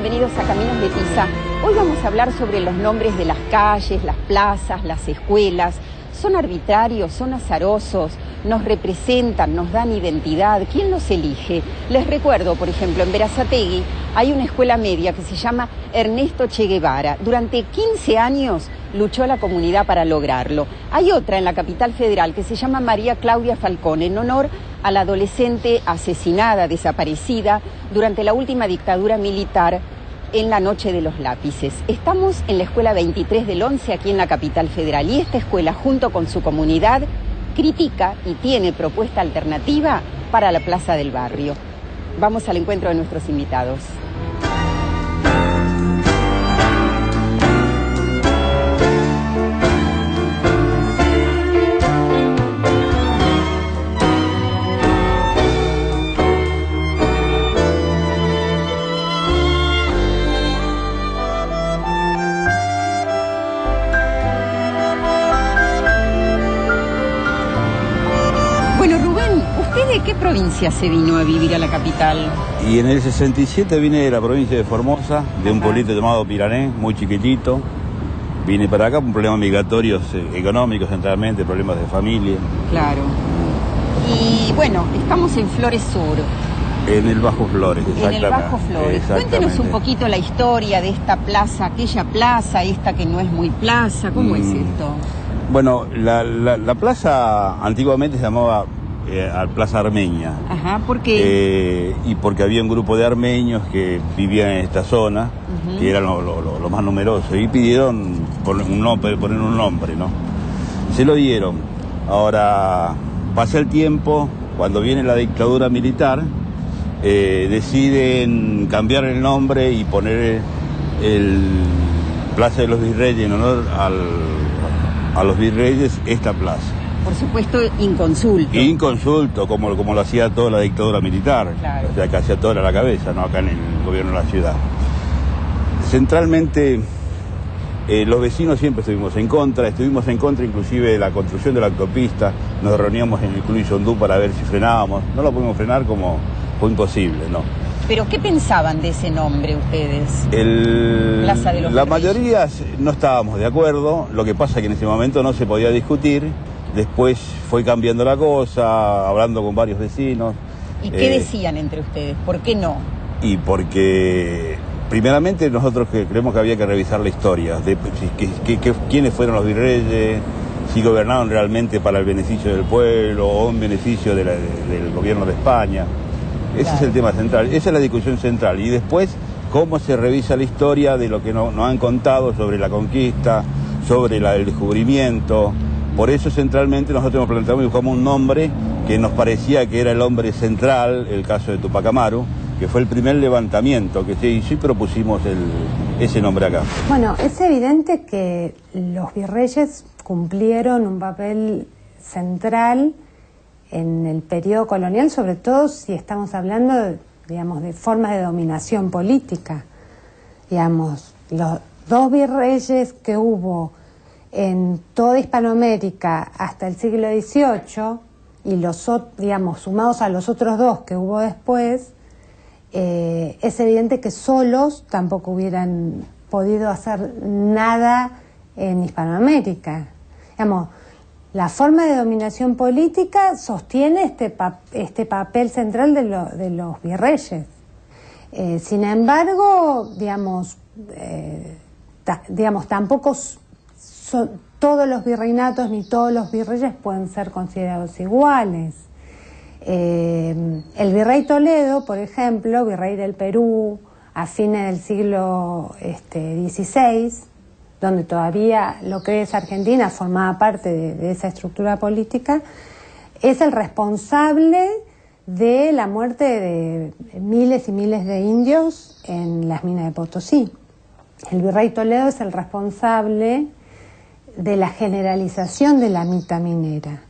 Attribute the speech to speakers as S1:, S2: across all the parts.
S1: bienvenidos a Caminos de Tiza. Hoy vamos a hablar sobre los nombres de las calles, las plazas, las escuelas. ¿Son arbitrarios? ¿Son azarosos? ¿Nos representan? ¿Nos dan identidad? ¿Quién los elige? Les recuerdo, por ejemplo, en Berazategui hay una escuela media que se llama Ernesto Che Guevara. Durante 15 años luchó la comunidad para lograrlo. Hay otra en la capital federal que se llama María Claudia Falcón, en honor a la adolescente asesinada, desaparecida, durante la última dictadura militar en la Noche de los Lápices. Estamos en la escuela 23 del 11 aquí en la capital federal y esta escuela, junto con su comunidad, critica y tiene propuesta alternativa para la plaza del barrio. Vamos al encuentro de nuestros invitados. ¿De qué provincia se vino a vivir a la capital?
S2: Y en el 67 vine de la provincia de Formosa, de un pueblito llamado Pirané, muy chiquitito. Vine para acá por problemas migratorios económicos centralmente, problemas de familia.
S1: Claro. Y bueno, estamos en Flores Sur.
S2: En el Bajo Flores, exactamente.
S1: En el Bajo Flores. Cuéntenos un poquito la historia de esta plaza, aquella plaza, esta que no es muy plaza. ¿Cómo es esto?
S2: Bueno, la plaza antiguamente se llamaba Plaza Armeña.
S1: Ajá, ¿por qué?
S2: Y porque había un grupo de armenios que vivían en esta zona, que eran los más numerosos, y pidieron poner un nombre, ¿no? Se lo dieron. Ahora, pasa el tiempo, cuando viene la dictadura militar, deciden cambiar el nombre y poner el Plaza de los Virreyes en honor a los virreyes, esta plaza.
S1: Por supuesto, inconsulto.
S2: Inconsulto, como lo hacía toda la dictadura militar.
S1: Claro.
S2: O sea, que hacía toda la cabeza, ¿no? Acá en el gobierno de la ciudad. Centralmente, los vecinos siempre estuvimos en contra inclusive de la construcción de la autopista. Nos reuníamos en el Club Yondú para ver si frenábamos. No lo pudimos frenar, como fue imposible, ¿no?
S1: ¿Pero qué pensaban de ese nombre ustedes? Plaza de los
S2: La
S1: Virreyes.
S2: mayoría no estábamos de acuerdo. Lo que pasa es que en ese momento no se podía discutir. Después fue cambiando la cosa, hablando con varios vecinos.
S1: ¿Y qué decían entre ustedes? ¿Por qué no?
S2: Y porque, primeramente, nosotros creemos que había que revisar la historia, de quiénes fueron los virreyes, si gobernaron realmente para el beneficio del pueblo o en beneficio del gobierno de España. Ese es el tema central, esa es la discusión central. Y después, cómo se revisa la historia de lo que nos han contado sobre la conquista, sobre el descubrimiento. Por eso, centralmente, nosotros nos planteamos y buscamos un nombre que nos parecía que era el hombre central, el caso de Tupac Amaru, que fue el primer levantamiento, que sí propusimos ese nombre acá.
S3: Bueno, es evidente que los virreyes cumplieron un papel central en el periodo colonial, sobre todo si estamos hablando, digamos, de formas de dominación política. Digamos, los dos virreyes que hubo en toda Hispanoamérica hasta el siglo XVIII, y digamos, sumados a los otros dos que hubo después, es evidente que solos tampoco hubieran podido hacer nada en Hispanoamérica. Digamos, la forma de dominación política sostiene este papel central de los virreyes. Sin embargo, digamos, tampoco todos los virreinatos ni todos los virreyes pueden ser considerados iguales. El virrey Toledo, por ejemplo, virrey del Perú a fines del siglo XVI, donde todavía lo que es Argentina formaba parte de esa estructura política, es el responsable de la muerte de miles y miles de indios en las minas de Potosí. El virrey Toledo es el responsable de la generalización de la mita minera,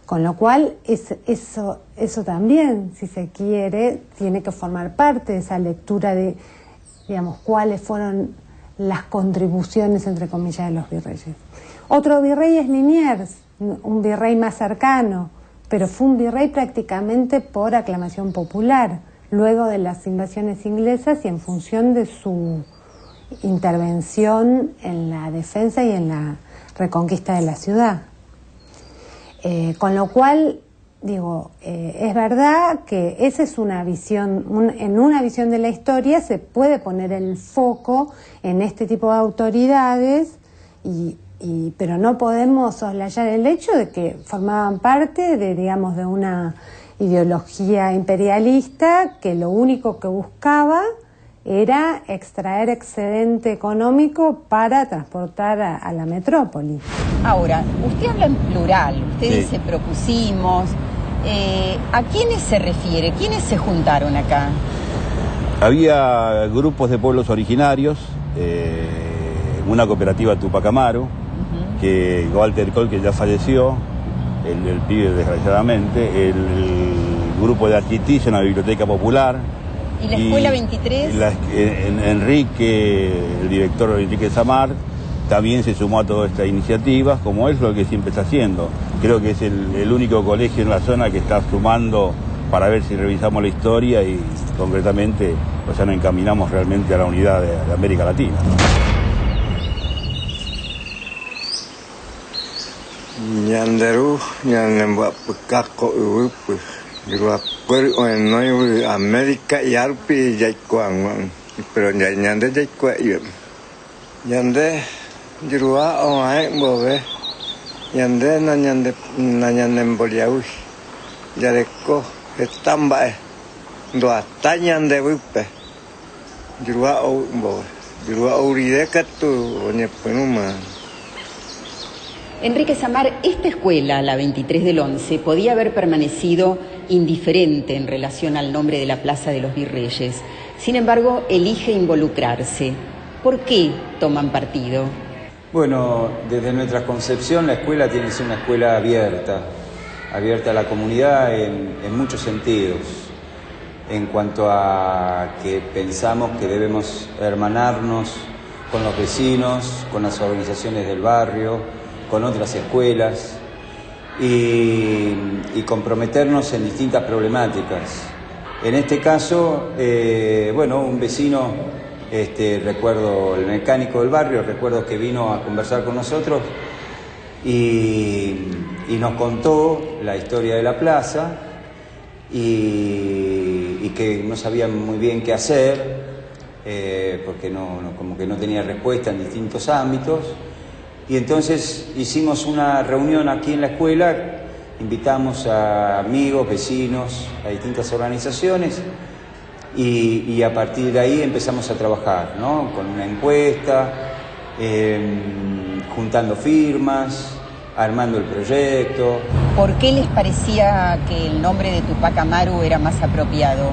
S3: con lo cual eso también, si se quiere, tiene que formar parte de esa lectura de, digamos, cuáles fueron las contribuciones, entre comillas, de los virreyes. Otro virrey es Liniers, un virrey más cercano, pero fue un virrey prácticamente por aclamación popular. luego de las invasiones inglesas y en función de su intervención en la defensa y en la reconquista de la ciudad. Con lo cual, digo, es verdad que esa es una visión, en una visión de la historia se puede poner el foco en este tipo de autoridades, pero no podemos soslayar el hecho de que formaban parte de, digamos, de una ideología imperialista que lo único que buscaba era extraer excedente económico para transportar a la metrópoli.
S1: Ahora, usted habla en plural, usted
S2: Sí.
S1: dice propusimos. ¿A quiénes se refiere? ¿Quiénes se juntaron acá?
S2: Había grupos de pueblos originarios, una cooperativa Tupac Amaru, que Walter Cole, que ya falleció, el pibe desgraciadamente, el grupo de artistas en la Biblioteca Popular.
S1: ¿Y la Escuela 23?
S2: Enrique, el director Enrique Samar, también se sumó a toda esta iniciativa, como es lo que siempre está haciendo. Creo que es el único colegio en la zona que está sumando para ver si revisamos la historia y concretamente nos encaminamos realmente a la unidad de América Latina, ¿no?
S4: Yanderu buat pekako upu dua per onoi Amerika yarpi jaikuang pero nyande jaikua yande jirua oai bobe yande nanyande mboliau yareko estamba doa tanyande upe jirua o bobe jirua uride katu onye penuma.
S1: Enrique Samar, esta escuela, la 23 del 11, podía haber permanecido indiferente en relación al nombre de la Plaza de los Virreyes. Sin embargo, elige involucrarse. ¿Por qué toman partido?
S5: Bueno, desde nuestra concepción la escuela tiene que ser una escuela abierta a la comunidad en muchos sentidos. En cuanto a que pensamos que debemos hermanarnos con los vecinos, con las organizaciones del barrio, con otras escuelas y comprometernos en distintas problemáticas. En este caso, un vecino, recuerdo el mecánico del barrio, recuerdo que vino a conversar con nosotros y nos contó la historia de la plaza y que no sabía muy bien qué hacer porque como que no tenía respuesta en distintos ámbitos. Y entonces hicimos una reunión aquí en la escuela, invitamos a amigos, vecinos, a distintas organizaciones y a partir de ahí empezamos a trabajar, ¿no? Con una encuesta, juntando firmas, armando el proyecto.
S1: ¿Por qué les parecía que el nombre de Tupac Amaru era más apropiado?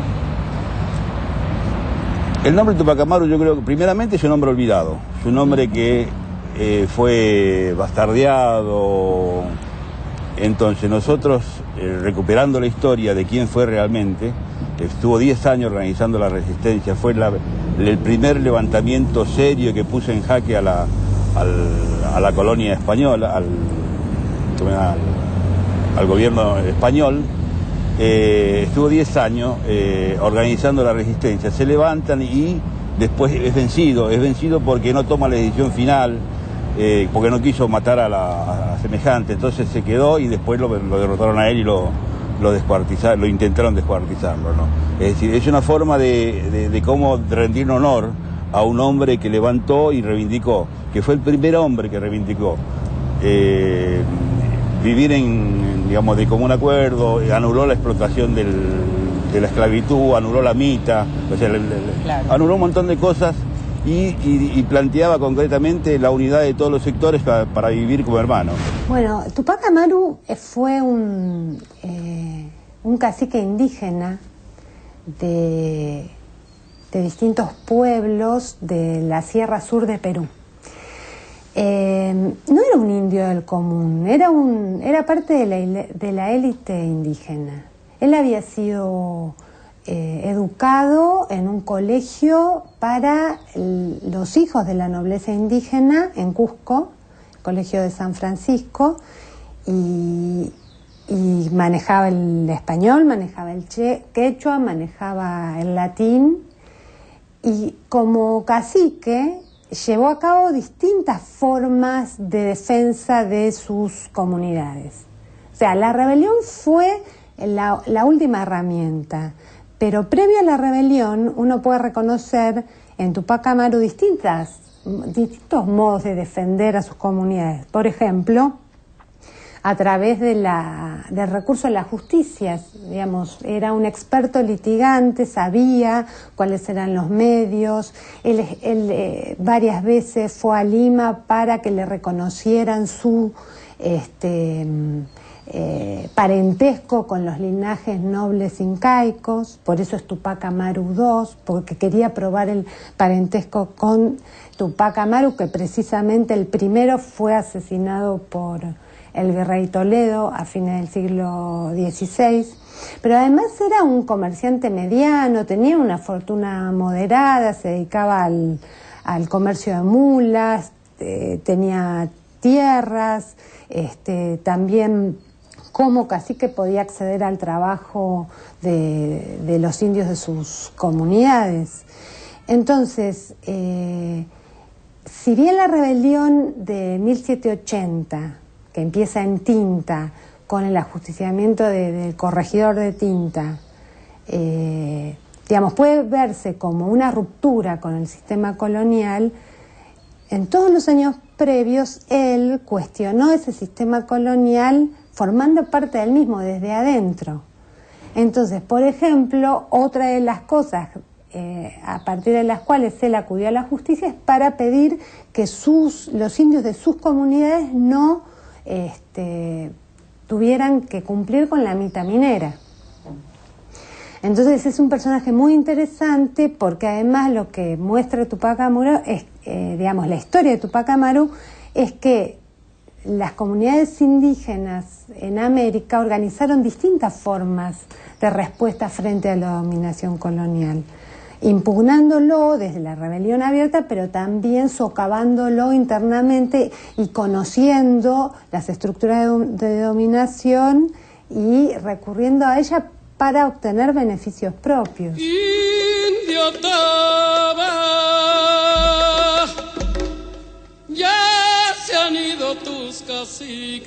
S2: El nombre de Tupac Amaru yo creo que primeramente es un nombre olvidado, es un nombre que fue bastardeado. Entonces nosotros, recuperando la historia de quién fue realmente, estuvo 10 años organizando la resistencia, fue el primer levantamiento serio que puso en jaque a la colonia española, al gobierno español. Estuvo 10 años organizando la resistencia, se levantan y después es vencido porque no toma la decisión final, porque no quiso matar a semejante, entonces se quedó y después lo derrotaron a él y lo descuartizaron, lo intentaron descuartizarlo, ¿no? Es decir, es una forma de cómo rendir honor a un hombre que levantó y reivindicó, que fue el primer hombre que reivindicó vivir de común acuerdo, anuló la explotación de la esclavitud, anuló la mita, o sea,
S1: Claro.
S2: anuló un montón de cosas y planteaba concretamente la unidad de todos los sectores para vivir como hermanos.
S3: Bueno, Tupac Amaru fue un cacique indígena de distintos pueblos de la Sierra Sur de Perú. No era un indio del común, era parte de la élite indígena. Él había sido educado en un colegio para los hijos de la nobleza indígena en Cusco, el Colegio de San Francisco, y y manejaba el español, manejaba el quechua, manejaba el latín, y como cacique llevó a cabo distintas formas de defensa de sus comunidades. O sea, la rebelión fue la última herramienta, pero previo a la rebelión uno puede reconocer en Tupac Amaru distintos modos de defender a sus comunidades. Por ejemplo, a través del recurso a la justicia, digamos, era un experto litigante, sabía cuáles eran los medios, él varias veces fue a Lima para que le reconocieran su parentesco con los linajes nobles incaicos, por eso es Tupac Amaru II, porque quería probar el parentesco con Tupac Amaru, que precisamente el primero fue asesinado por el virrey Toledo a fines del siglo XVI, pero además era un comerciante mediano, tenía una fortuna moderada, se dedicaba al comercio de mulas, tenía tierras, también como cacique podía acceder al trabajo de los indios de sus comunidades. Entonces, si bien la rebelión de 1780, que empieza en Tinta, con el ajusticiamiento del corregidor de Tinta, digamos, puede verse como una ruptura con el sistema colonial, en todos los años previos él cuestionó ese sistema colonial formando parte del mismo desde adentro. Entonces, por ejemplo, otra de las cosas a partir de las cuales él acudió a la justicia es para pedir que los indios de sus comunidades no tuvieran que cumplir con la mita minera. Entonces es un personaje muy interesante porque además lo que muestra Tupac Amaru es, digamos, la historia de Tupac Amaru es que las comunidades indígenas en América organizaron distintas formas de respuesta frente a la dominación colonial, impugnándolo desde la rebelión abierta, pero también socavándolo internamente y conociendo las estructuras de dominación y recurriendo a ella para obtener beneficios propios.
S6: Indio Taba, ya se han ido tus caciques.